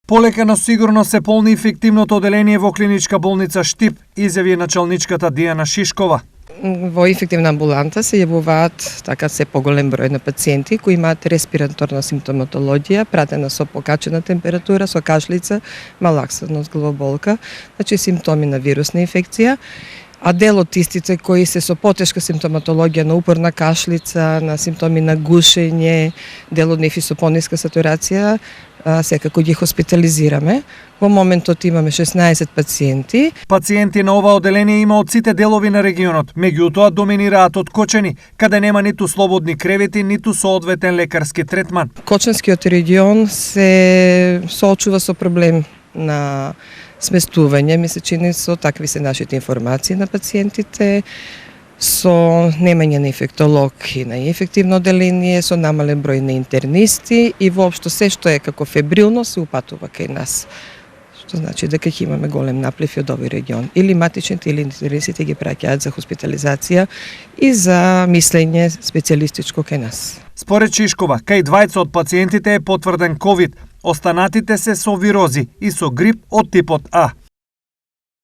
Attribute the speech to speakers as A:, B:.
A: Полека, но сигурно се полни инфективното оделение во клиничка болница Штип, изјави началничката Дијана Шишкова.
B: Во инфективна амбуланта се јавуваат така се поголем број на пациенти кои имаат респираторна симптоматологија, пратена со покачена температура, со кашлица, малаксаност, главоболка, значи симптоми на вирусна инфекција. А дел од истите кои се со потешка симптоматологија на упорна кашлица, на симптоми на гушење, дел од нив и со пониска сатурација, секако ги хоспитализираме. Во моментот имаме 16 пациенти.
A: Пациенти на ова оделение има од сите делови на регионот, меѓутоа доминираат од Кочани, каде нема ниту слободни кревети, ниту соодветен лекарски третман.
B: Кочанскиот регион се соочува со проблем на сместување, ми се чини, со такви се нашите информации на пациентите, со немање на инфектолог и на инфективно оделение, со намален број на интернисти и воопшто се што е како фебрилно се упатува кај нас. Што значи дека ќе имаме голем наплив од овој регион. Или матичните или интернистите ги праќаат за хоспитализација и за мислење специјалистичко кај нас.
A: Според Шишкова, кај двајца од пациентите е потврден ковид, останатите се со вирози и со грип од типот А.